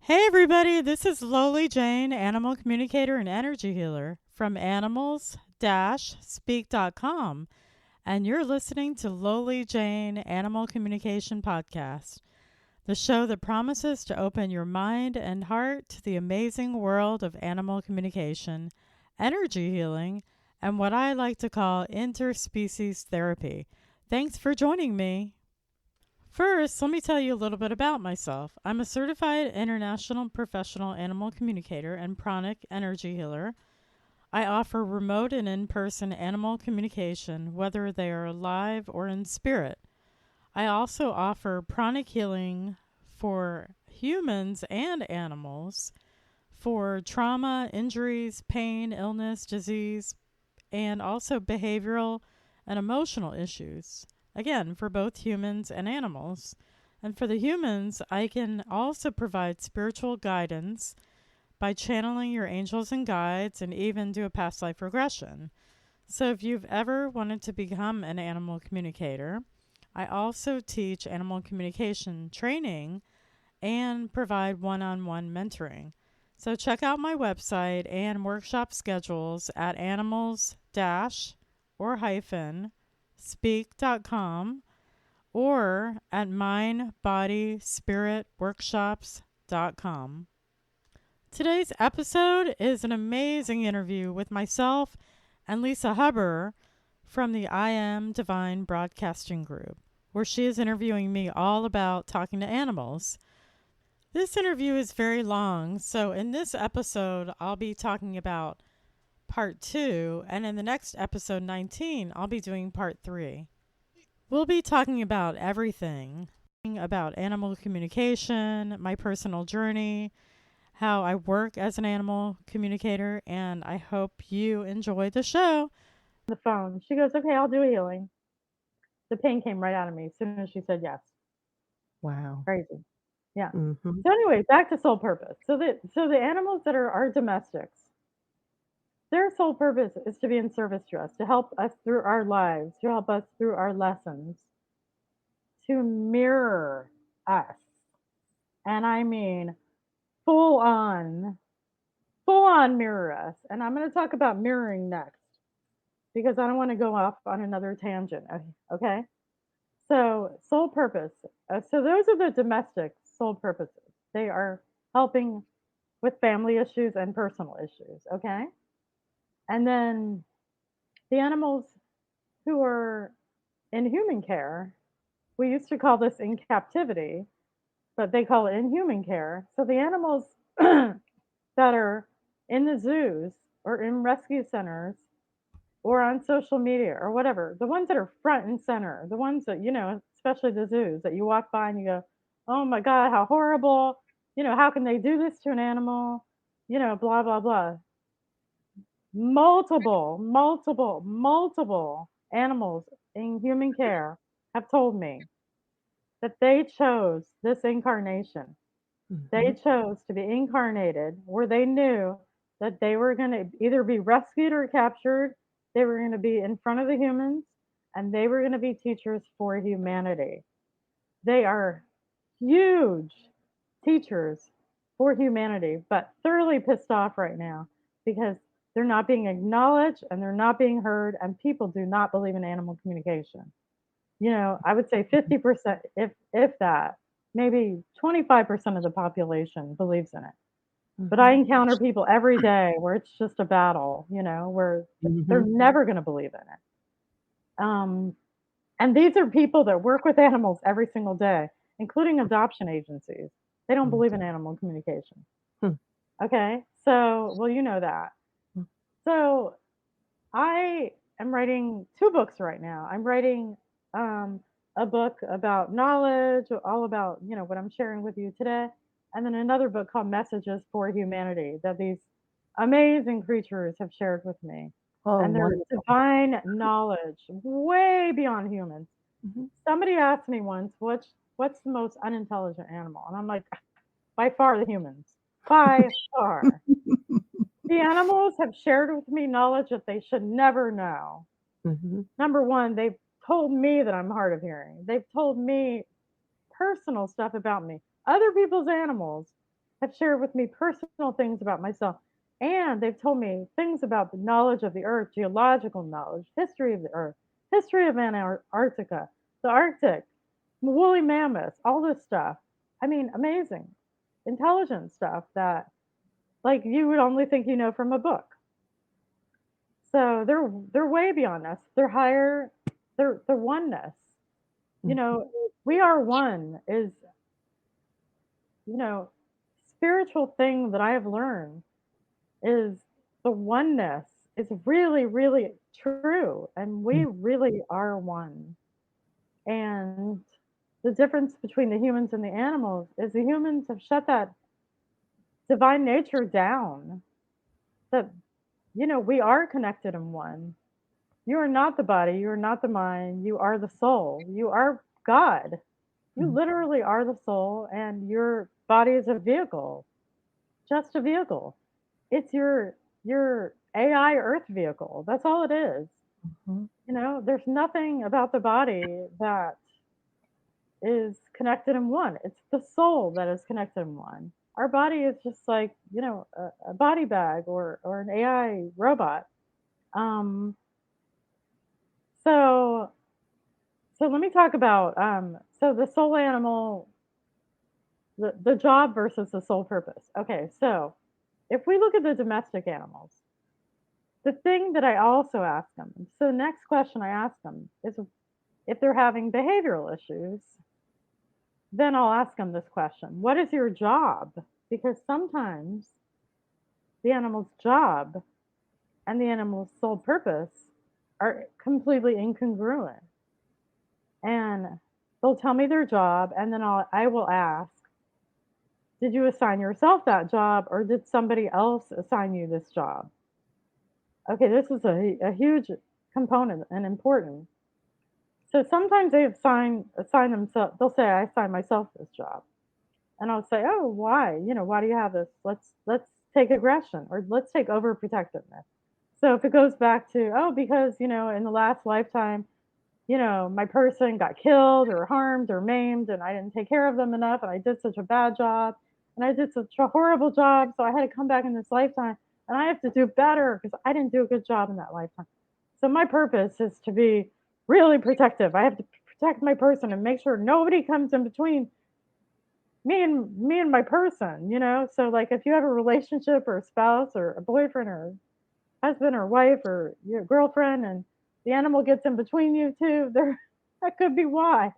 Hey everybody, this is Loli Jane, animal communicator and energy healer from animals-speak.com, and you're listening to Loli Jane Animal Communication Podcast, the show that promises to open your mind and heart to the amazing world of animal communication, energy healing, and what I like to call interspecies therapy. Thanks for joining me. First, let me tell you a little bit about myself. I'm a certified international professional animal communicator and pranic energy healer. I offer remote and in person animal communication, whether they are alive or in spirit. I also offer pranic healing for humans and animals for trauma, injuries, pain, illness, disease, and also behavioral and emotional issues. Again, for both humans and animals. And for the humans, I can also provide spiritual guidance by channeling your angels and guides and even do a past life regression. So if you've ever wanted to become an animal communicator, I also teach animal communication training and provide one-on-one mentoring. So check out my website and workshop schedules at animals or hyphen speak.com or at mindbodyspiritworkshops.com. Today's episode is an amazing interview with myself and Lisa Huber from the I Am Divine Broadcasting Group, where she is interviewing me all about talking to animals. This interview is very long, so in this episode, I'll be talking about part 2, and in the next episode 19, I'll be doing part 3. We'll be talking about everything about animal communication, my personal journey, how I work as an animal communicator, and I hope you enjoy the show. The phone. She goes, "Okay, I'll do a healing." The pain came right out of me as soon as she said yes. Wow. Crazy. Yeah. Mhm. So anyway, back to soul purpose. So the animals that are our domestics, their sole purpose is to be in service to us, to help us through our lives, to help us through our lessons, to mirror us. And I mean full on, full on mirror us. And I'm going to talk about mirroring next because I don't want to go off on another tangent. Okay. So, sole purpose. So, those are the domestic sole purposes. They are helping with family issues and personal issues. Okay. And then the animals who are in human care, we used to call this in captivity, but they call it in human care. So the animals that are in the zoos or in rescue centers or on social media or whatever, the ones that are front and center, the ones that, especially the zoos that you walk by and you go, oh my God, how horrible. How can they do this to an animal? Blah, blah, blah. Multiple animals in human care have told me that they chose this incarnation. They Mhm. chose to be incarnated where they knew that they were going to either be rescued or captured, they were going to be in front of the humans, and they were going to be teachers for humanity. They are huge teachers for humanity, but thoroughly pissed off right now because they're not being acknowledged and they're not being heard, and people do not believe in animal communication. I would say 50%, if that, maybe 25% of the population believes in it. But I Mhm. encounter people every day where it's just a battle, where they're Mhm. never going to believe in it. Um, and these are people that work with animals every single day, including adoption agencies. They don't Mhm. believe in animal communication. Hmm. Okay. So, well, you know that. Hmm. So I am writing 2 books right now. I'm writing um, a book about knowledge, all about, what I'm sharing with you today, and then another book called Messages for Humanity that these amazing creatures have shared with me. Oh, And their wonderful. divine knowledge, way beyond humans. Mhm. Somebody asked me once, what's the most unintelligent animal? And I'm like, by far the humans. By far. The animals have shared with me knowledge that they should never know. Mhm. Number one, they've told me that I'm hard of hearing. They've told me personal stuff about me. Other people's animals have shared with me personal things about myself. And they've told me things about the knowledge of the earth, geological knowledge, history of the earth, history of Antarctica, the Arctic, woolly mammoths, all this stuff. I mean, amazing, intelligent stuff that, like, you would only think you know from a book. So they're way beyond us. They're higher. They're oneness. You Mhm. know, we are one is, you know, spiritual thing that I have learned is the oneness is really, really true. And we Mm. really are one. And the difference between the humans and the animals is the humans have shut that divine nature down. That, we are connected in one. You are not the body, you are not the mind, you are the soul. You are God. You Mm. literally are the soul, and your body is a vehicle, just a vehicle. It's your AI Earth vehicle. That's all it is. Mhm. There's nothing about the body that is connected in one. It's the soul that is connected in one. Our body is just like, a body bag or an AI robot. Um, so so let me talk about so the soul animal, the job versus the sole purpose. Okay, so if we look at the domestic animals, the thing that I also ask them, so the next question I ask them is if they're having behavioral issues, then I'll ask them this question: what is your job? Because sometimes the animal's job and the animal's sole purpose are completely incongruent. And they'll tell me their job, and then I will ask, did you assign yourself that job or did somebody else assign you this job? Okay, this is a huge component and important. So sometimes they assign themselves. They'll say, "I assign myself this job," and I'll say, "Oh, why? Why do you have this? Let's take aggression or let's take overprotectiveness." So if it goes back to, oh, because in the last lifetime, my person got killed or harmed or maimed, and I didn't take care of them enough, and I did such a bad job, and I did such a horrible job, so I had to come back in this lifetime, and I have to do better because I didn't do a good job in that lifetime. So my purpose is to be really protective. I have to protect my person and make sure nobody comes in between me and my person. So like if you have a relationship or a spouse or a boyfriend or husband or wife or your girlfriend and the animal gets in between you two, there that could be why.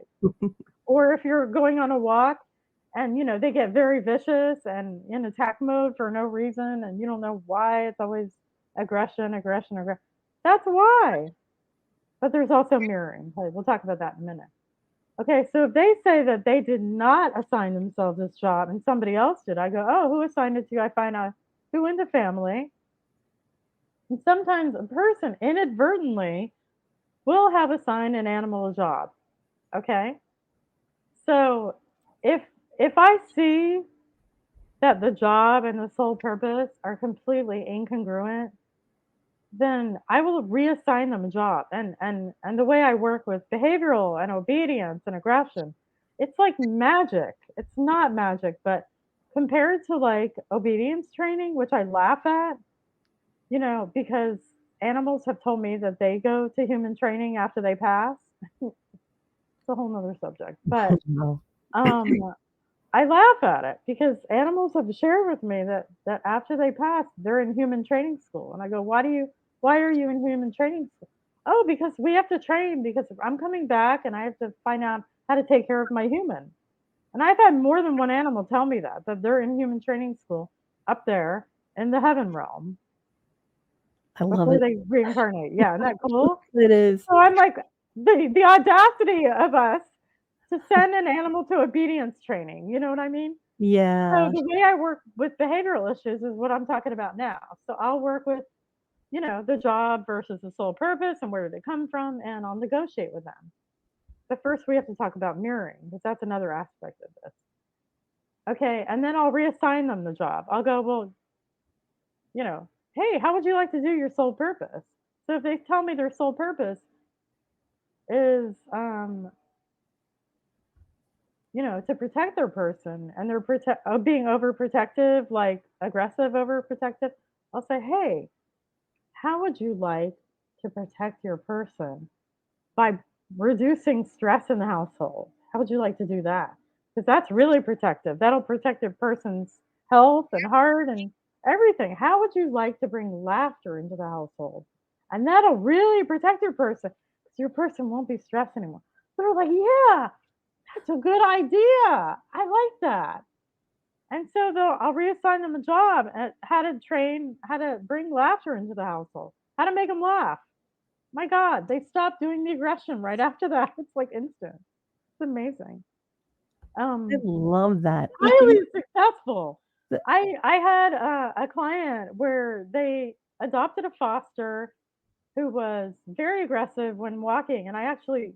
Or if you're going on a walk and they get very vicious and in attack mode for no reason and you don't know why, it's always aggression, aggression, aggression. That's why. But there's also mirroring. Okay, we'll talk about that in a minute. Okay, so if they say that they did not assign themselves this job and somebody else did, I go, oh, who assigned it to you? I find out who in the family. And sometimes a person inadvertently will have assigned an animal a job. Okay, so if if I see that the job and the sole purpose are completely incongruent, then I will reassign them a job. And the way I work with behavioral and obedience and aggression, it's like magic. It's not magic, but compared to like obedience training, which I laugh at, because animals have told me that they go to human training after they pass. It's a whole nother subject. But Wow. um I laugh at it because animals have shared with me that after they pass, they're in human training school, and I go, why are you in human training school? Oh, because we have to train because I'm coming back and I have to find out how to take care of my human. And I've had more than one animal tell me that they're in human training school up there in the heaven realm I love before it. they reincarnate. Yeah, isn't that cool? It is. So I'm like, the audacity of us to send an animal to obedience training. You know what I mean? So Yeah. the way I work with behavioral issues is what I'm talking about now. So I'll work with, the job versus the sole purpose and where do they come from, and I'll negotiate with them. But first, we have to talk about mirroring because that's another aspect of this. Okay, and then I'll reassign them the job. I'll go, well, hey, how would you like to do your sole purpose? So if they tell me their sole purpose is to protect their person, and they're being overprotective, like aggressive overprotective, I'll say, "Hey, how would you like to protect your person by reducing stress in the household? How would you like to do that? Because that's really protective. That'll protect your person's health and heart and everything. How would you like to bring laughter into the household? And that'll really protect your person because your person won't be stressed anymore." They're like, "Yeah, that's a good idea. I like that." And so I'll reassign them a job at how to bring laughter into the household, how to make them laugh. My God, they stopped doing the aggression right after that. It's like instant. It's amazing. I Um, love that. highly successful. The I had a client where they adopted a foster who was very aggressive when walking, and I actually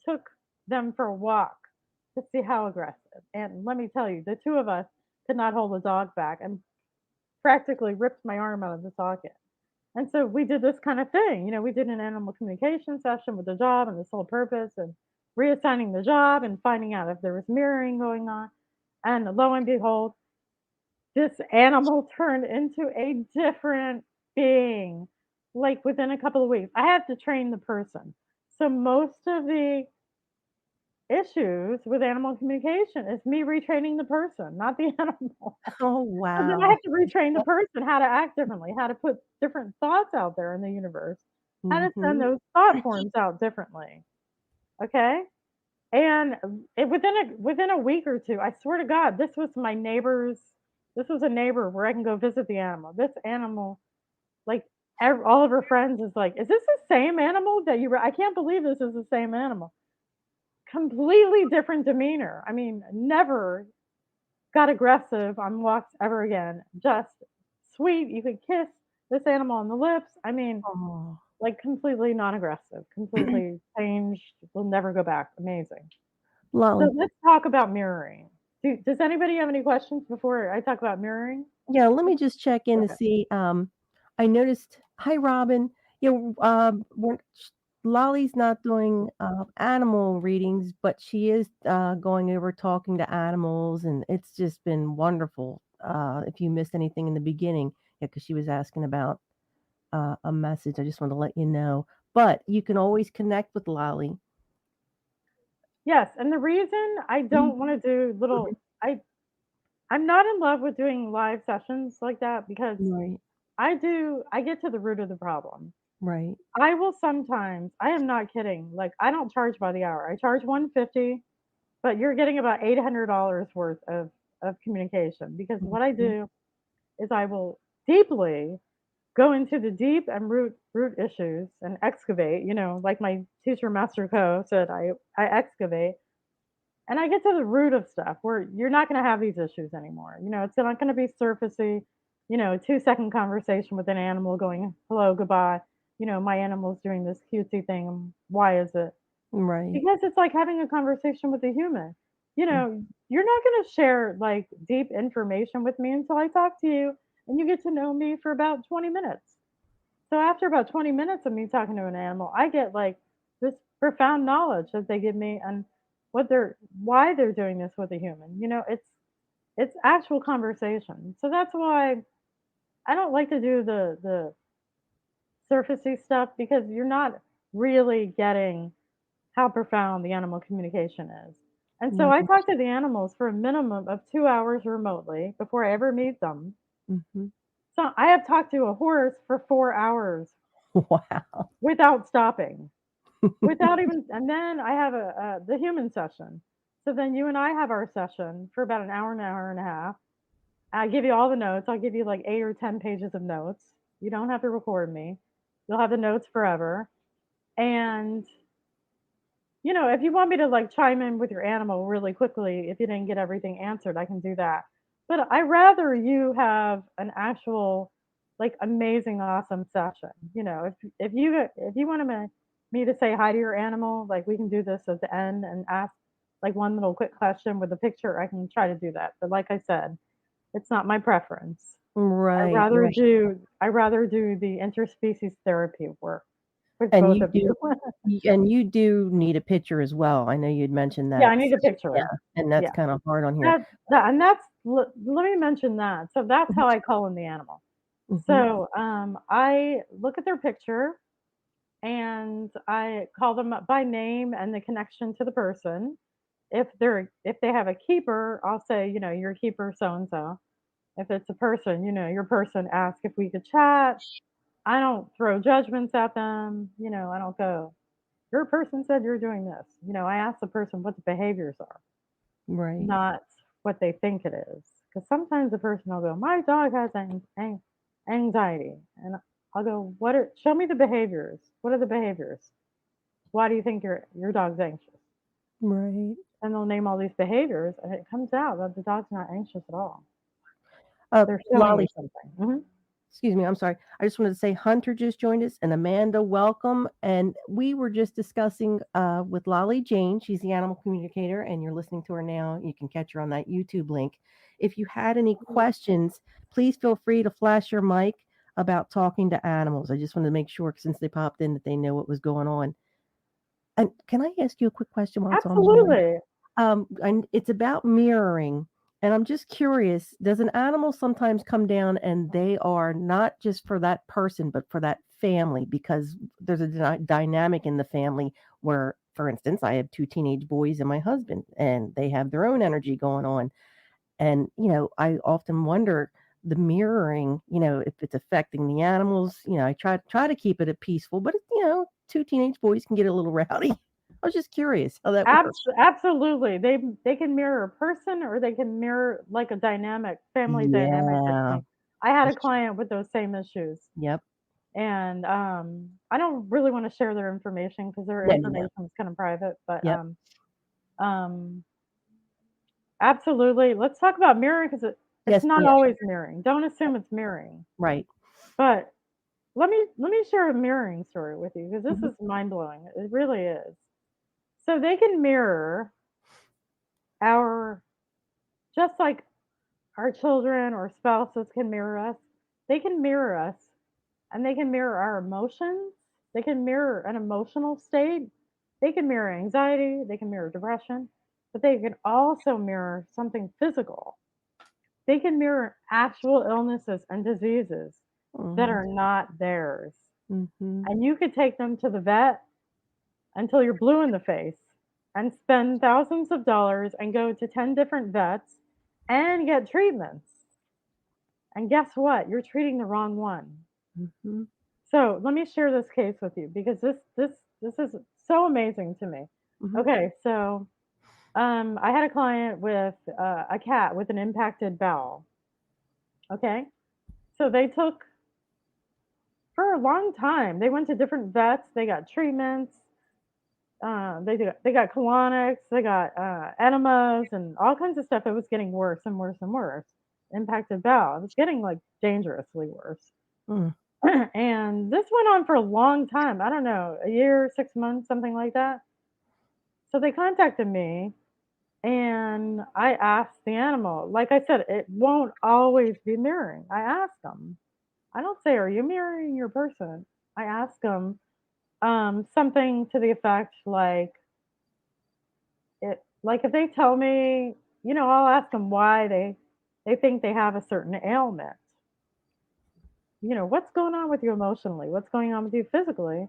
took them for a walk to see how aggressive. And let me tell you, the two of us could not hold the dog back and practically ripped my arm out of the socket. And so we did this kind of thing. We did an animal communication session with the job and the sole purpose and reassigning the job and finding out if there was mirroring going on. And lo and behold, this animal turned into a different being like within a couple of weeks. I had to train the person. So most of the issues with animal communication is me retraining the person, not the animal. oh, So then I wow. have to retrain the person how to act differently, how to put different thoughts out there in the universe, how to send Mhm. those thought forms out differently. Okay? And within a week or two, I swear to God, this was a neighbor where I can go visit the animal. This animal, like all of her friends is like, "Is this the same animal that you I can't believe this is the same animal." Completely different demeanor. I mean, never got aggressive on walks ever again. Just sweet. You could kiss this animal on the lips. I mean, Oh. like completely non-aggressive, completely changed. Will never go back. Amazing. So Lolly, let's talk about mirroring. Does anybody have any questions before I talk about mirroring? yeah, let me just check in to Okay. see, I noticed hi, Robin. Yeah, we're Lolly's not doing, animal readings, but she is, going over talking to animals, and it's just been wonderful. If you missed anything in the beginning, yeah, because she was asking about, a message, I just wanted to let you know. But you can always connect with Lolly. Yes, and the reason I Mhm. don't want to do little I'm not in love with doing live sessions like that because Right, I get to the root of the problem. right. I will sometimes, I am not kidding. Like I don't charge by the hour. I charge 150, but you're getting about $800 worth of communication because what I Mhm. do is I will deeply go into the deep and root issues and excavate, like my teacher Master Co said I excavate and I get to the root of stuff where you're not going to have these issues anymore. It's not going to be surfacey, 2-second conversation with an animal going hello, goodbye. My animal's doing this cutesy thing. Why is it? Right. Because it's like having a conversation with a human. Mm. You're not going to share like deep information with me until I talk to you and you get to know me for about 20 minutes. So after about 20 minutes of me talking to an animal, I get like this profound knowledge that they give me and why they're doing this with a human. It's actual conversation. So that's why I don't like to do the surfacey stuff because you're not really getting how profound the animal communication is. And so No, I that's talk to the animals for a minimum of 2 hours remotely before I ever meet them. mhm. So I have talked to a horse for 4 hours Wow. without stopping, without even, and then I have the human session. So then you and I have our session for about an hour and a half. I give you all the notes. I'll give you like 8 or 10 pages of notes. You don't have to record me. You'll have the notes forever. And if you want me to like chime in with your animal really quickly, if you didn't get everything answered, I can do that. But I rather you have an actual, like, amazing, awesome session. If you want me to say hi to your animal, like we can do this at the end and ask like one little quick question with a picture. I can try to do that. But like I said, it's not my preference. Right, right. I rather do the interspecies therapy work. with And both you of you. do and you do need a picture as well. I know you'd mentioned Yeah, that. I need to picture Yeah, her. and that's Yeah. kinda hard on here. And that's let me mention that. So that's Mhm, how I call in the animal. mhm, So I look at their picture and I call them up by name and the connection to the person. If they have a keeper, I'll say, your keeper so and so. If it's a person, your person ask if we could chat. I don't throw judgments at them. I don't go, your person said you're doing this. I ask the person what the behaviors are, right. not what they think it is. Because sometimes the person will go, my dog has anxiety. And I'll go, show me the behaviors. What are the behaviors? Why do you think your dog's anxious? Right. And they'll name all these behaviors, and it comes out that the dog's not anxious at all. They're showing me Lolly, something. Hmm. excuse me, I'm sorry. I just wanted to say Hunter just joined us and Amanda, welcome. And we were just discussing with Lolly Jane. She's the animal communicator, and you're listening to her now. You can catch her on that YouTube link. If you had any questions, please feel free to flash your mic about talking to animals. I just wanted to make sure, since they popped in, that they know what was going on. And can I ask you a quick question while it's on my mind? Absolutely. And it's about mirroring. And I'm just curious, does an animal sometimes come down and they are not just for that person, but for that family? Because there's a dynamic in the family where, for instance, I have two teenage boys and my husband, and they have their own energy going on. And, I often wonder the mirroring, if it's affecting the animals. I try to keep it a peaceful, but two teenage boys can get a little rowdy. I was just curious how that works. Absolutely. They can mirror a person or they can mirror like a family dynamic or Yeah. something. I had a That's client with those same issues, Yep. and I don't really want to share their information because their No, no, no. information is kind of private. But Yep. um, absolutely. Let's talk about mirroring because it's Yes, not yeah, always mirroring. Don't assume it's mirroring. right. But let me share a mirroring story with you because this Mhm. is mind blowing. It really is. So they can mirror our just like our children or spouses can mirror us. They can mirror us and they can mirror our emotions. They can mirror an emotional state. They can mirror anxiety. They can mirror depression, but they can also mirror something physical. They can mirror actual illnesses and diseases that Mhm. are not theirs. Mhm. And you could take them to the vet until you're blue in the face and spend thousands of dollars and go to 10 different vets and get treatments. And guess what? You're treating the wrong one. Mhm. So let me share this case with you because this is so amazing to me. Mhm. Okay, so I had a client with a cat with an impacted bowel. Okay, so they took for a long time. They went to different vets. They got treatments. They got colonics. They got enemas and all kinds of stuff. It was getting worse and worse and worse. Impacted bowel. It was getting like dangerously worse. Mm. And this went on for a long time. I don't know, a year, 6 months, something like that. So they contacted me and I asked the animal. Like I said, it won't always be mirroring. I ask them. I don't say, "Are you mirroring your person?" I ask them something to the effect like if they tell me, I'll ask them why they think they have a certain ailment. What's going on with you emotionally? What's going on with you physically?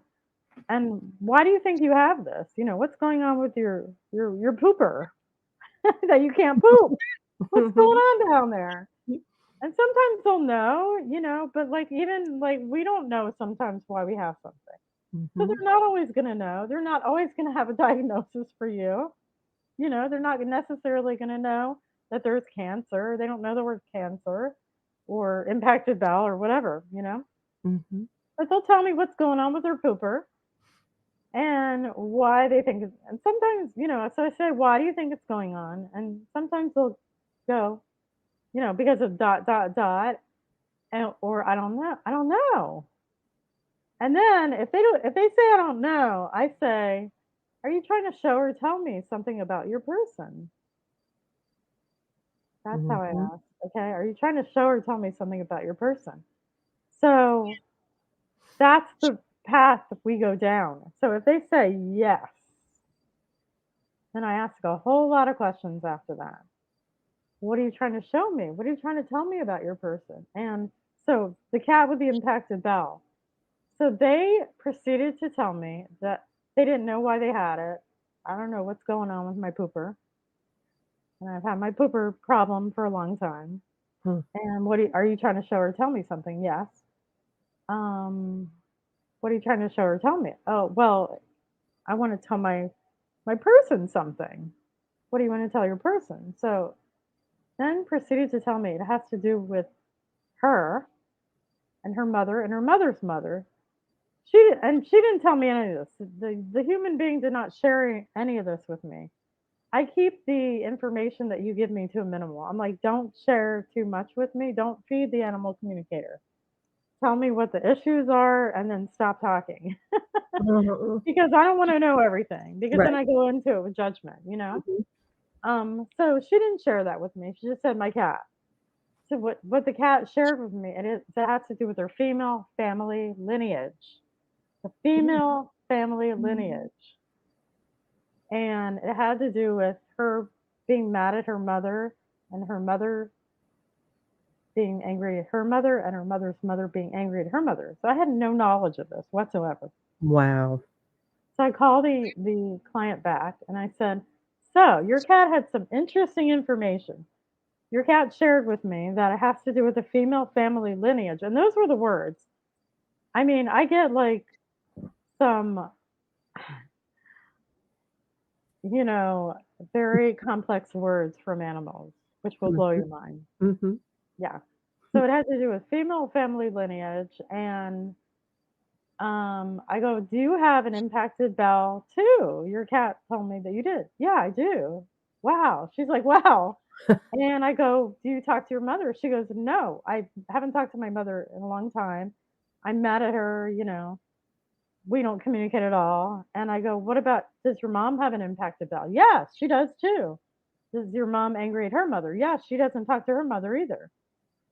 And why do you think you have this? What's going on with your pooper that you can't poop? What's going on down there? And sometimes they'll know, but like even like we don't know sometimes why we have something. So Mhm. they're not always going to know. They're not always going to have a diagnosis for you. They're not necessarily going to know that there's cancer. They don't know the word cancer or impacted bowel or whatever. Mhm. But they'll tell me what's going on with their pooper and why they think it's, and sometimes, so I say, why do you think it's going on? And sometimes they'll go, because of dot, dot, dot, and, or I don't know. And then if they say I don't know, I say, are you trying to show or tell me something about your person? That's how I Mhm. ask. Okay. Are you trying to show or tell me something about your person? So that's the path we go down. So if they say yes, then I ask a whole lot of questions after that. What are you trying to show me? What are you trying to tell me about your person? And so the cat with the impacted bowel. So they proceeded to tell me that they didn't know why they had it. I don't know what's going on with my pooper. And I've had my pooper problem for a long time. Hmm. And are you trying to show or tell me something? Yes. Um, what are you trying to show or tell me? Oh, well, I want to tell my person something. What do you want to tell your person? So then proceeded to tell me it has to do with her and her mother and her mother's mother. She didn't tell me any of this. The human being did not share any of this with me. I keep the information that you give me to a minimal. I'm like, don't share too much with me. Don't feed the animal communicator. Tell me what the issues are and then stop talking. Mhm. Because I don't want to know everything because then Right. I go into it with judgment. Mhm. So she didn't share that with me. She just said my cat. So what the cat shared with me, and it has to do with her female family lineage. The Mm. female family lineage. And it had to do with her being mad at her mother and her mother being angry at her mother and her mother's mother being angry at her mother. So I had no knowledge of this whatsoever. Wow. So I called the client back and I said, "So your cat had some interesting information. Your cat shared with me that it has to do with the female family lineage." And those were the words. I mean, I get like some, you know, very complex words from animals, which will blow Mhm. your mind. Mhm. Yeah. So it had to do with female family lineage. And I go, "Do you have an impacted bowel too? Your cat told me that you did." "Yeah, I do." "Wow." She's like, "Wow." And I go, "Do you talk to your mother?" She goes, "No, I haven't talked to my mother in a long time. I'm mad at her. We don't communicate at all." And I go, "What about, does your mom have an impacted bowel?" "Yes, she does too." "Is your mom angry at her mother?" "Yes, she doesn't talk to her mother either."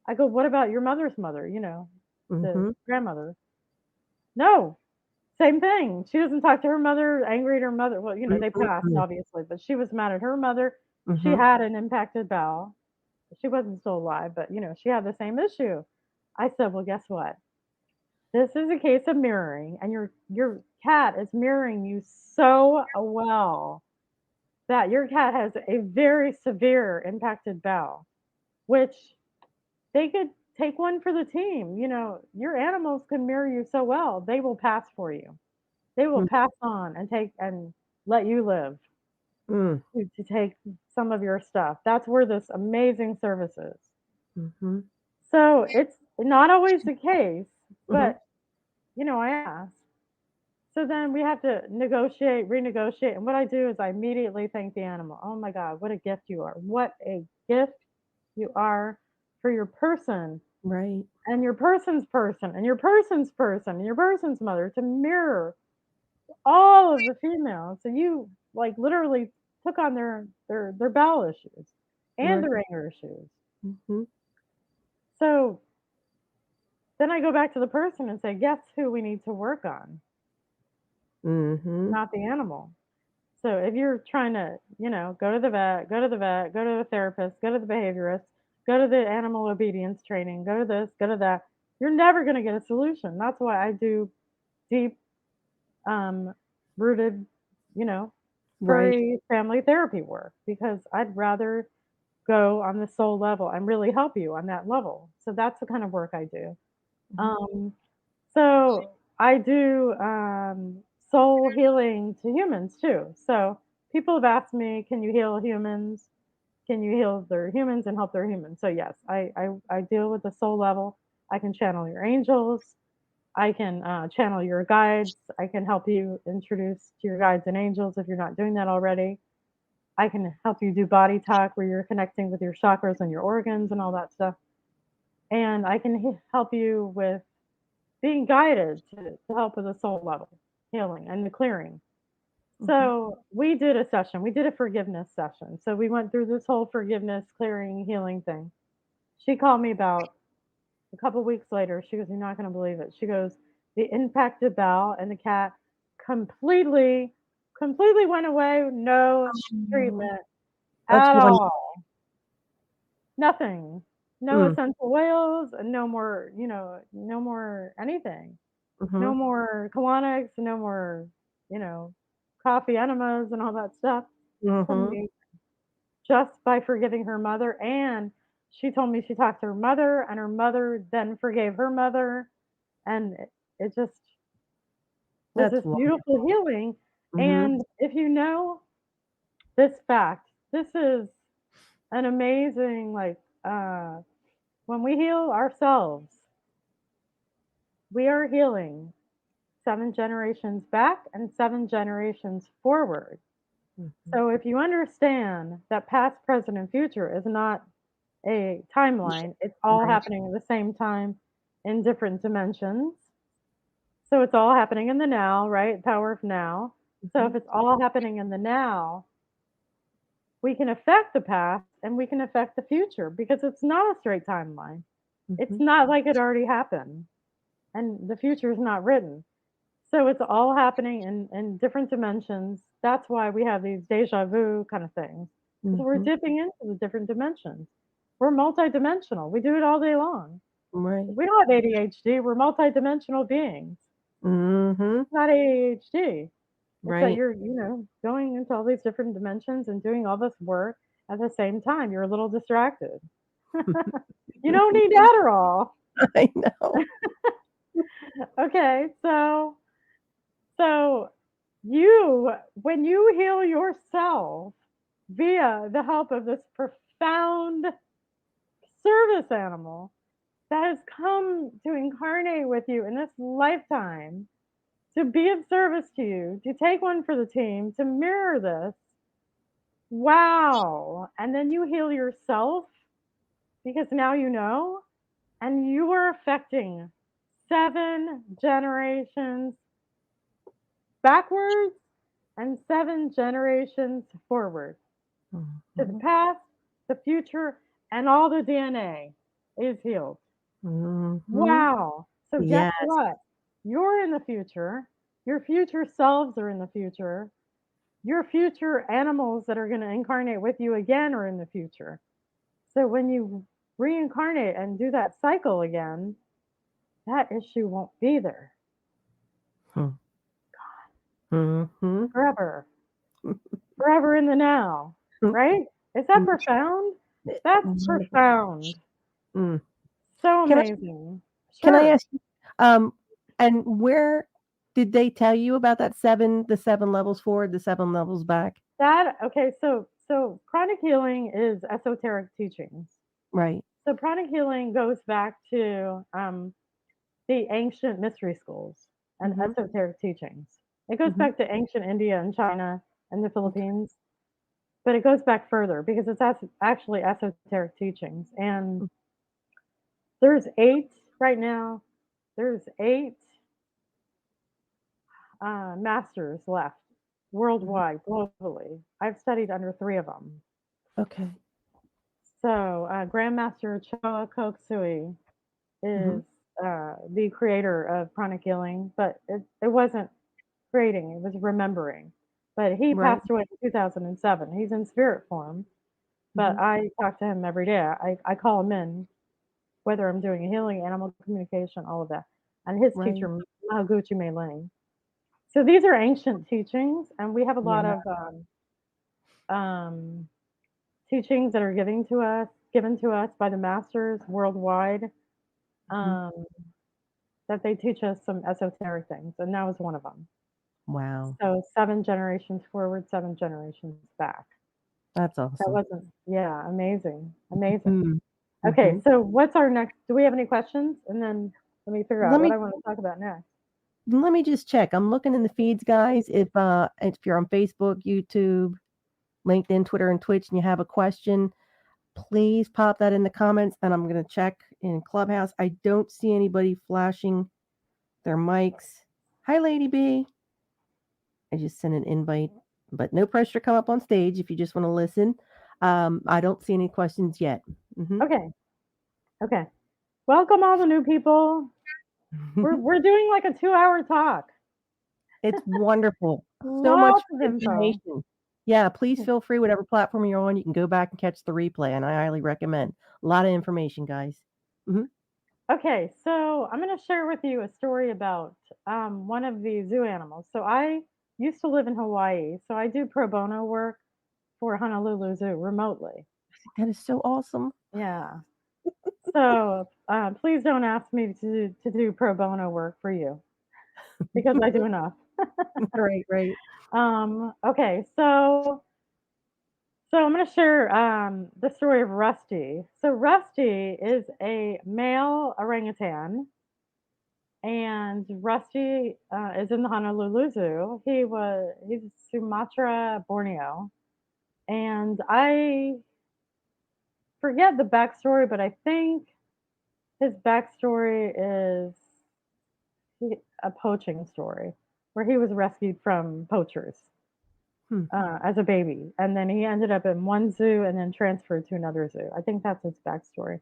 I go, "What about your mother's mother, the Mhm. grandmother?" "No, same thing. She doesn't talk to her mother, angry at her mother." Well, they Mhm. passed, Mhm. obviously, but she was mad at her mother. She Mhm. had an impacted bowel. She wasn't still alive, but she had the same issue. I said, "Well, guess what? This is a case of mirroring, and your cat is mirroring you so well that your cat has a very severe impacted bowel, which they could take one for the team. Your animals can mirror you so well, they will pass for you. They will Mm. pass on and take and let you live Mm. to take some of your stuff. That's where this amazing service is. Mhm. So it's not always the case, Mhm. but I ask. So then we have to negotiate, renegotiate. And what I do is I immediately thank the animal. "Oh my God, what a gift you are. What a gift you are for your person Right. and your person's person and your person's person and your person's mother to mirror all of the females." So you like literally took on their bowel issues and Right. their anger issues. Mhm. So then I go back to the person and say, "Guess who we need to work on? Mhm. Not the animal." So if you're trying to go to the vet, go to the vet, go to the therapist, go to the behaviorist, go to the animal obedience training, go to this, go to that, you're never going to get a solution. That's why I do deep, um, rooted, you know, Right. furry family therapy work because I'd rather go on the soul level and really help you on that level. So that's the kind of work I do. Mhm. Um, so I do soul healing to humans too. So people have asked me, "Can you heal humans? Can you heal their humans and help their humans?" So yes, I deal with the soul level. I can channel your angels. I can channel your guides. I can help you introduce to your guides and angels if you're not doing that already. I can help you do body talk where you're connecting with your chakras and your organs and all that stuff. And I can help you with being guided to help with the soul level healing and the clearing. Mhm. So we did a session. We did a forgiveness session. So we went through this whole forgiveness, clearing, healing thing. She called me about a couple weeks later. She goes, "You're not going to believe it." She goes, the impacted bell, and the cat completely, completely went away. No Oh, treatment that's at wonderful. all. Nothing. No Mm, essential oils, no more, no more anything. mhm, No more colonics, no more, you know, coffee enemas and all that stuff. mhm. Amazing. Just by forgiving her mother. And she told me she talked to her mother, and her mother then forgave her mother. And it just was That's this beautiful wonderful. healing. Mhm, And if you know this fact, this is an amazing, like, when we heal ourselves, we are healing 7 generations back and 7 generations forward. mhm. So if you understand that past, present, and future is not a timeline, it's all Right. happening at the same time in different dimensions. So it's all happening in the now, right? Power of now. So Mhm, if it's all happening in the now, we can affect the past and we can affect the future because it's not a straight timeline. It's mhm. not like it already happened and the future is not written. So it's all happening in different dimensions. That's why we have these deja vu kind of things. Because we're Mhm. dipping into the different dimensions. We're multidimensional. We do it all day long. Right. We don't have ADHD. We're multidimensional beings. Mhm. It's not ADHD. It's that Right. you're, going into all these different dimensions and doing all this work at the same time. You're a little distracted. You don't need Adderall. I know. Okay, so you, when you heal yourself via the help of this profound service animal that has come to incarnate with you in this lifetime, to be of service to you, to take one for the team, to mirror this, wow. And then you heal yourself because now you know, and you are affecting 7 generations backwards and 7 generations forward to the Mhm. past, the future, and all the DNA is healed. Mhm. Wow. So, guess Yes. what? You're in the future. Your future selves are in the future. Your future animals that are going to incarnate with you again are in the future. So, when you reincarnate and do that cycle again, that issue won't be there Hmm. Mhm. forever, forever in the now, right? Is that Mm, profound? That's wonderful. profound. Mm. So Can I amazing. can I Sure. ask you, and where did they tell you about that 7 levels forward, the 7 levels back? That okay, so pranic healing is esoteric teachings. Right. So pranic healing goes back to the ancient mystery schools and Mhm. esoteric teachings. It goes Mhm. back to ancient India and China and the Okay. Philippines, but it goes back further because it's actually esoteric teachings. And there's eight right now. There's eight masters left Mhm. worldwide, globally. I've studied under three of them. Okay. So Grandmaster Choa Koksui Mhm. is the creator of chronic healing, but it wasn't creating, it was remembering. But he Right. passed away in 2007. He's in spirit form, but Mhm. I talk to him every day. I call him in, whether I'm doing a healing, animal communication, all of that. And his Right. teacher, Mahaguchi Mei. So these are ancient teachings, and we have a lot Yeah. of um, teachings that are given to us by the masters worldwide. Mhm. Um, that they teach us some esoteric things, and that was one of them. Wow. So 7 generations forward, 7 generations back. That's That awesome. wasn't, yeah, amazing, amazing. Mhm. Okay, Mhm. so what's our next? Do we have any questions? And then let me figure out Let what me I want to talk about next. let me just check. I'm looking in the feeds, guys. If you're on Facebook, YouTube, LinkedIn, Twitter, and Twitch, and you have a question, please pop that in the comments, and I'm gonna check in Clubhouse. I don't see anybody flashing their mics. Hi, Lady B. I just sent an invite, but no pressure to come up on stage if you just want to listen. I don't see any questions yet. Hmm. Okay, okay. Welcome all the new people. We're doing like a 2-hour talk. It's wonderful. So much Lots of info. information. Yeah, please feel free, whatever platform you're on, you can go back and catch the replay, and I highly recommend. A lot of information, guys. Mhm. Okay, so I'm going to share with you a story about one of the zoo animals. So I used to live in Hawaii, so I do pro bono work for Honolulu Zoo remotely. That is so awesome. Yeah. So please don't ask me to do pro bono work for you because I do enough. Right, right. Okay, so I'm going to share the story of Rusty. So Rusty is a male orangutan, and Rusty is in the Honolulu Zoo. He's Sumatra, Borneo, and I forget the backstory, but I think his backstory is a poaching story where he was rescued from poachers Hmm, as a baby, and then he ended up in one zoo and then transferred to another zoo. I think that's his backstory.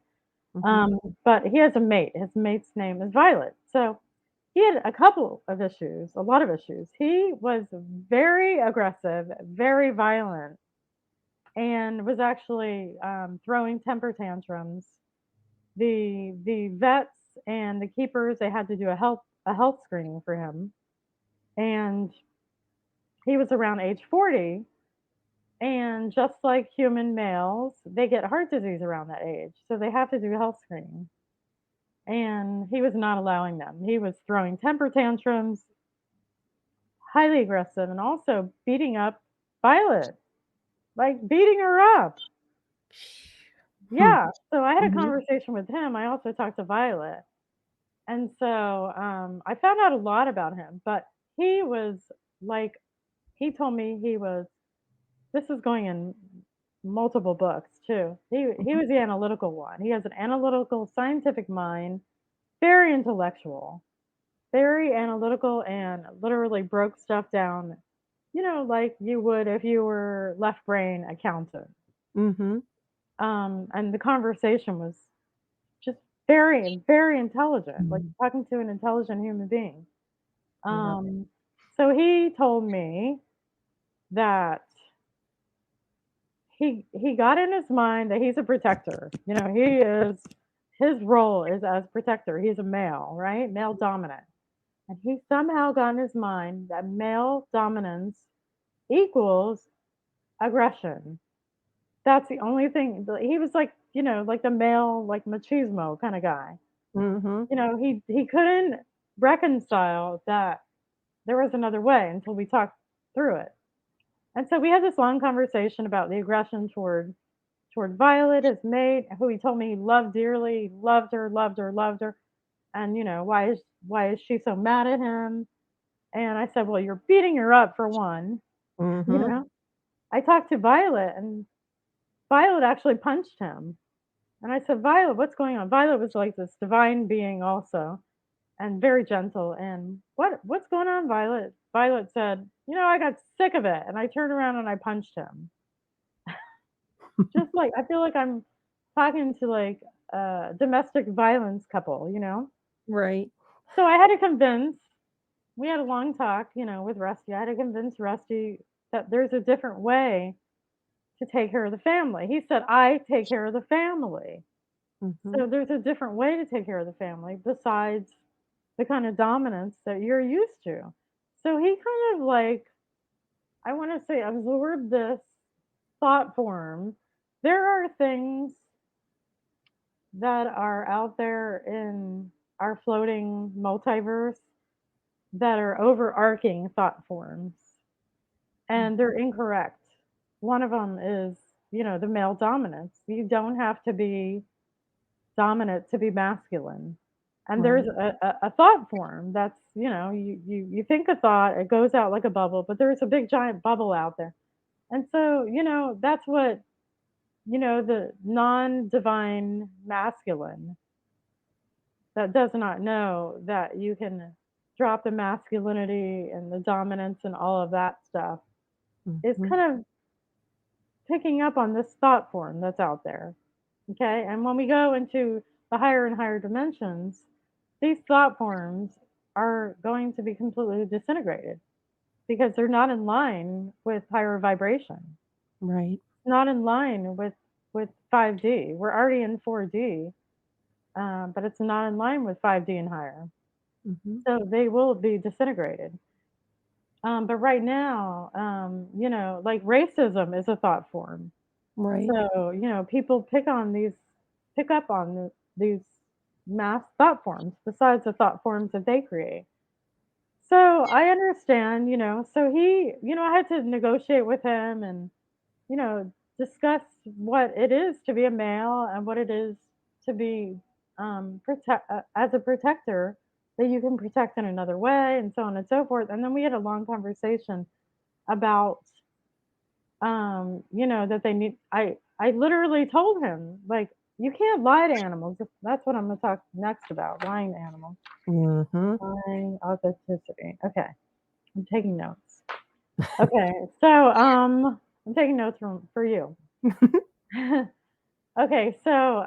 mhm. Um, but he has a mate. His mate's name is Violet. So he had a couple of issues, a lot of issues. He was very aggressive, very violent, and was actually throwing temper tantrums. The vets and the keepers, they had to do a health screening for him, and he was around age 40. And just like human males, they get heart disease around that age, so they have to do health screening. And he was not allowing them. He was throwing temper tantrums, highly aggressive, and also beating up Violet, like beating her up. Hmm, Yeah. So I had a mhm. conversation with him. I also talked to Violet. And so I found out a lot about him, but he was like, he told me this is going in multiple books too. He Mhm. was the analytical one. He has an analytical, scientific mind, very intellectual, very analytical, and literally broke stuff down, like you would if you were left brain accountant. Mhm. And the conversation was just very, very intelligent, like Mhm. talking to an intelligent human being. I love it. Um, so he told me that he got in his mind that he's a protector. His role is as protector. He's a male, right? Male dominant. And he somehow got in his mind that male dominance equals aggression. That's the only thing. He was like, like the male, like machismo kind of guy. Mhm. He couldn't reconcile that there was another way until we talked through it. And so we had this long conversation about the aggression toward Violet, his mate, who he told me he loved dearly, loved her, loved her, loved her. And why is she so mad at him? And I said, well, you're beating her up for one. You Mhm. know, I talked to Violet, and Violet actually punched him. And I said, Violet, what's going on? Violet was like this divine being also, and very gentle. And what's going on, Violet? Violet said, I got sick of it, and I turned around and I punched him. Just like I feel like I'm talking to like a domestic violence couple. Right. So I had to convince. We had a long talk, with Rusty. I had to convince Rusty that there's a different way to take care of the family. He said, I take care of the family. Mhm. So there's a different way to take care of the family besides the kind of dominance that you're used to. So he kind of like, I want to say, absorbed this thought form. There are things that are out there in our floating multiverse that are overarching thought forms, and Mhm. they're incorrect. One of them is, the male dominance. You don't have to be dominant to be masculine. And there's Right. a thought form that's, you think a thought, it goes out like a bubble, but there's a big giant bubble out there. And so, that's what, the non divine masculine that does not know that you can drop the masculinity and the dominance and all of that stuff is Mhm. kind of picking up on this thought form that's out there. Okay. And when we go into the higher and higher dimensions, these thought forms are going to be completely disintegrated because they're not in line with higher vibration. Right. Not in line with 5D. We're already in 4D, but it's not in line with 5D and higher. Mhm. So they will be disintegrated. But right now, like racism is a thought form. Right. So, people pick up on these mass thought forms besides the thought forms that they create. So I understand, so I had to negotiate with him and, you know, discuss what it is to be a male and what it is to be as a protector that you can protect in another way and so on and so forth. And then we had a long conversation about that they need I literally told him like you can't lie to animals. That's what I'm going to talk next about, lying to animals. Mhm. Lying authenticity. Okay. I'm taking notes. Okay. So I'm taking notes for you. Okay, so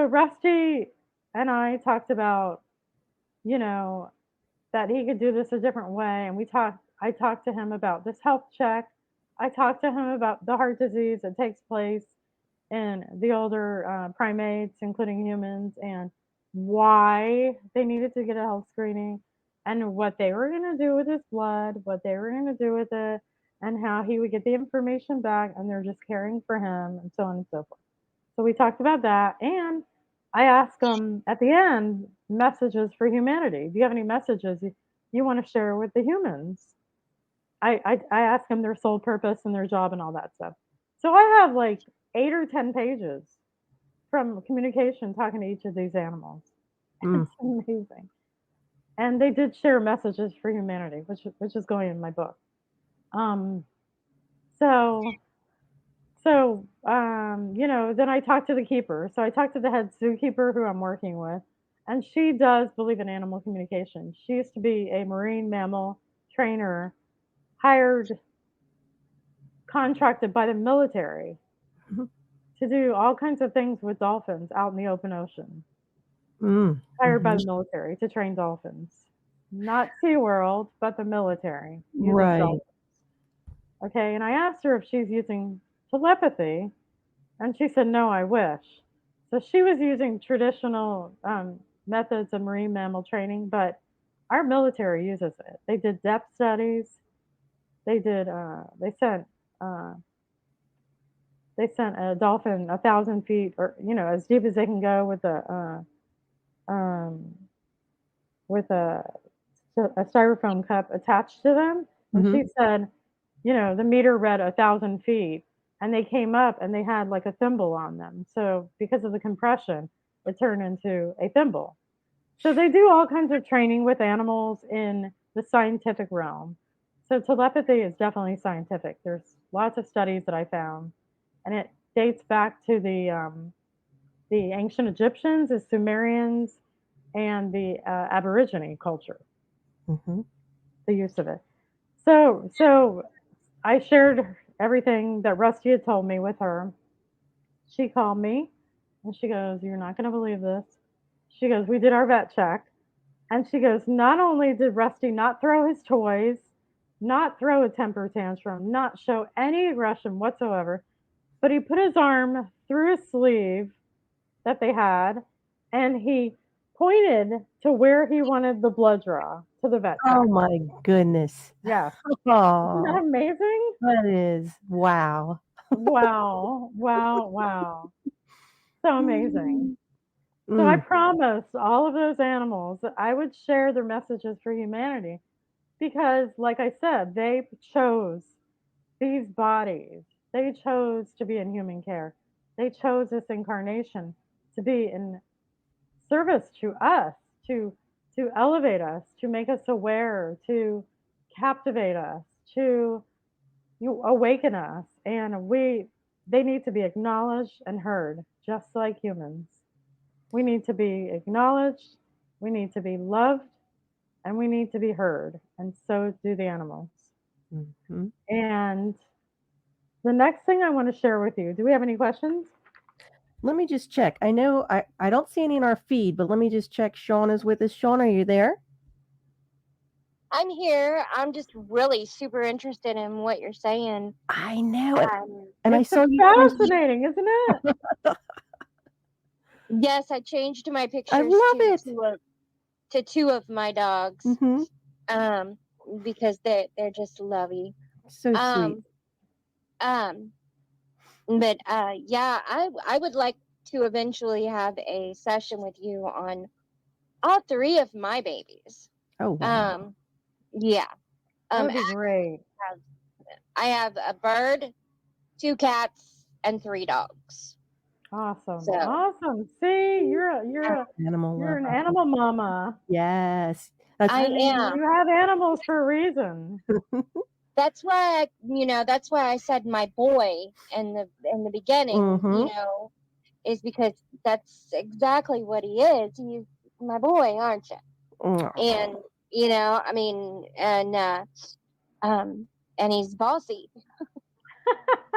Rusty and I talked about, you know, that he could do this a different way, and I talked to him about this health check. I talked to him about the heart disease that takes place in the older primates, including humans, and why they needed to get a health screening, and what they were going to do with his blood, what they were going to do with it, and how he would get the information back, and they're just caring for him, and so on and so forth. So we talked about that, and I asked him at the end messages for humanity. Do you have any messages you want to share with the humans? I ask them their sole purpose and their job and all that stuff. So I have like 8 or 10 pages from communication talking to each of these animals. Mm. It's amazing. And they did share messages for humanity, which is going in my book. Um, so then I talked to the keeper. So I talked to the head zookeeper who I'm working with, and she does believe in animal communication. She used to be a marine mammal trainer, hired, contracted by the military Mhm. to do all kinds of things with dolphins out in the open ocean, Mm. hired by Mhm. the military to train dolphins. Not SeaWorld, but the military using Right. dolphins. Okay, and I asked her if she's using telepathy, and she said, no, I wish. So she was using traditional methods of marine mammal training, but our military uses it. They did depth studies. They uh, sent a dolphin 1,000 feet, or as deep as they can go um, with a styrofoam cup attached to them. And Mhm. she said, the meter read 1,000 feet, and they came up and they had like a thimble on them. So because of the compression, it turned into a thimble. So they do all kinds of training with animals in the scientific realm. So telepathy is definitely scientific. There's lots of studies that I found, and it dates back to the ancient Egyptians, the Sumerians, and the Aborigine culture, Mhm. the use of it. So I shared everything that Rusty had told me with her. She called me and she goes, "You're not going to believe this." She goes, "We did our vet check." And she goes, "Not only did Rusty not throw his toys, not throw a temper tantrum, not show any aggression whatsoever, but he put his arm through his sleeve that they had, and he pointed to where he wanted the blood draw to the vet Oh tech." my goodness. Yes. Isn't that Oh, amazing? that is wow. Wow. Wow. Wow. So amazing. Mm. So I Mm. promised all of those animals that I would share their messages for humanity because, like I said, they chose these bodies. They chose to be in human care. They chose this incarnation to be in service to us, to elevate us, to make us aware, to captivate us, to awaken us, and they need to be acknowledged and heard, just like humans. We need to be acknowledged, we need to be loved, and we need to be heard, and so do the animals. Mhm. And the next thing I want to share with you, do we have any questions? Let me just check. I know I don't see any in our feed, but let me just check. Sean is with us. Sean, are you there? I'm here. I'm just really super interested in what you're saying. I know it. And I It's saw you. fascinating, isn't it? Yes, I changed my I pictures love it. to two of my dogs. Mm-hmm. Because they're just lovey. So sweet. But yeah, I would like to eventually have a session with you on all three of my babies. Oh wow. Yeah. That would be great. I have a bird, 2 cats, and 3 dogs. Awesome. So- Awesome. See, you're Animal an lover. animal mama. Yes. I am. You have animals for a reason. That's why that's why I said my boy in the beginning, Mhm. is because that's exactly what he is. He's my boy, aren't you? And I mean, and he's bossy.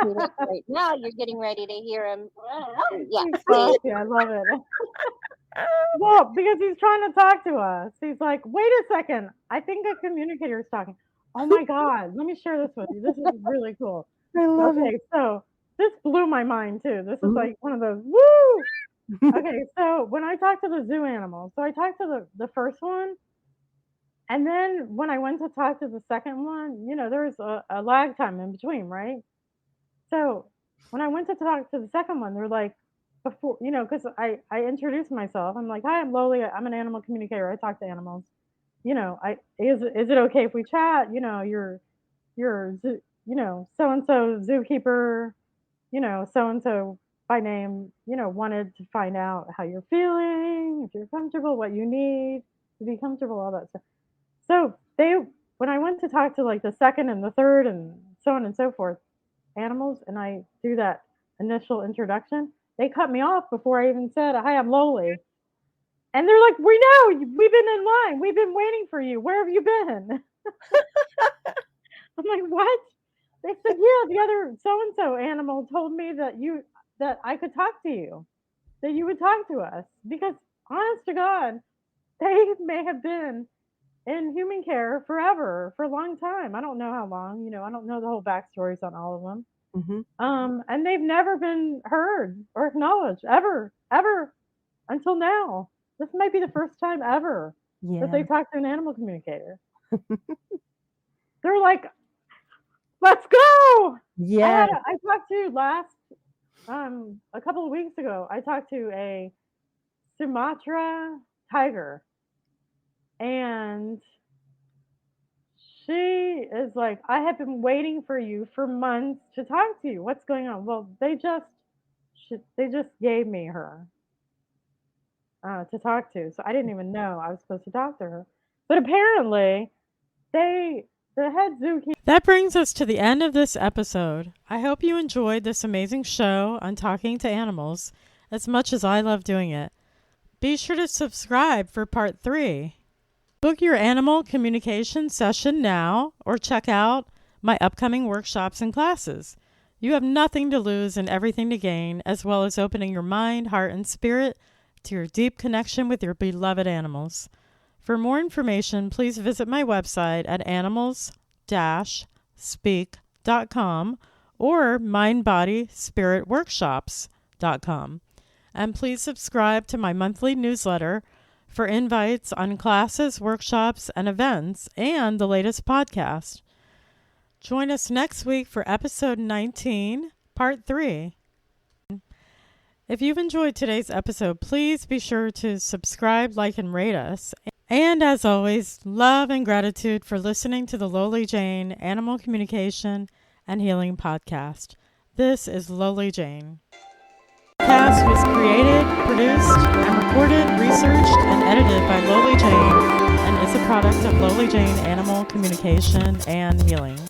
Right now, you're getting ready to hear him. Yeah, He's bossy. I love it. Well, because he's trying to talk to us. He's like, wait a second. I think a communicator is talking. Oh my God. Let me share this with you. This is really cool. I love Okay, it. so this blew my mind too. This is Mhm. like one of those woo. Okay, so when I talked to the zoo animals, so I talked to the first one, and then when I went to talk to the second one, there's a lag time in between, right? So when I went to talk to the second one, they're like, before, because I introduced myself. I'm like, hi, I'm Loli. I'm an animal communicator. I talk to animals. Is it okay if we chat? You're so and so zookeeper. So and so by name. Wanted to find out how you're feeling, if you're comfortable, what you need to be comfortable, all that stuff. So when I went to talk to like the second and the third and so on and so forth, animals, and I do that initial introduction, they cut me off before I even said, hi, I'm Loli. And they're like, we know, we've been in line. We've been waiting for you. Where have you been? I'm like, what? They said, yeah, the other so-and-so animal told me that I could talk to you, that you would talk to us. Because honest to God, they may have been in human care forever, for a long time. I don't know how long, I don't know the whole backstories on all of them. And they've never been heard or acknowledged ever until now. This might be the first time ever that they talked to an animal communicator. They're like, let's go. Yeah. I talked to a couple of weeks ago, I talked to a Sumatra tiger, and she is like, I have been waiting for you for months to talk to you. What's going on? Well, they just gave me her to talk to, so I didn't even know I was supposed to talk to her. But apparently, the head zookeeper. That brings us to the end of this episode. I hope you enjoyed this amazing show on talking to animals as much as I love doing it. Be sure to subscribe for part 3. Book your animal communication session now, or check out my upcoming workshops and classes. You have nothing to lose and everything to gain, as well as opening your mind, heart, and spirit to your deep connection with your beloved animals. For more information, please visit my website at animals-speak.com or mindbodyspiritworkshops.com. And please subscribe to my monthly newsletter for invites on classes, workshops, and events, and the latest podcast. Join us next week for episode 19, part 3. If you've enjoyed today's episode, please be sure to subscribe, like, and rate us. And as always, love and gratitude for listening to the Loli Jane Animal Communication and Healing Podcast. This is Loli Jane. The podcast was created, produced, and recorded, researched, and edited by Loli Jane and is a product of Loli Jane Animal Communication and Healing.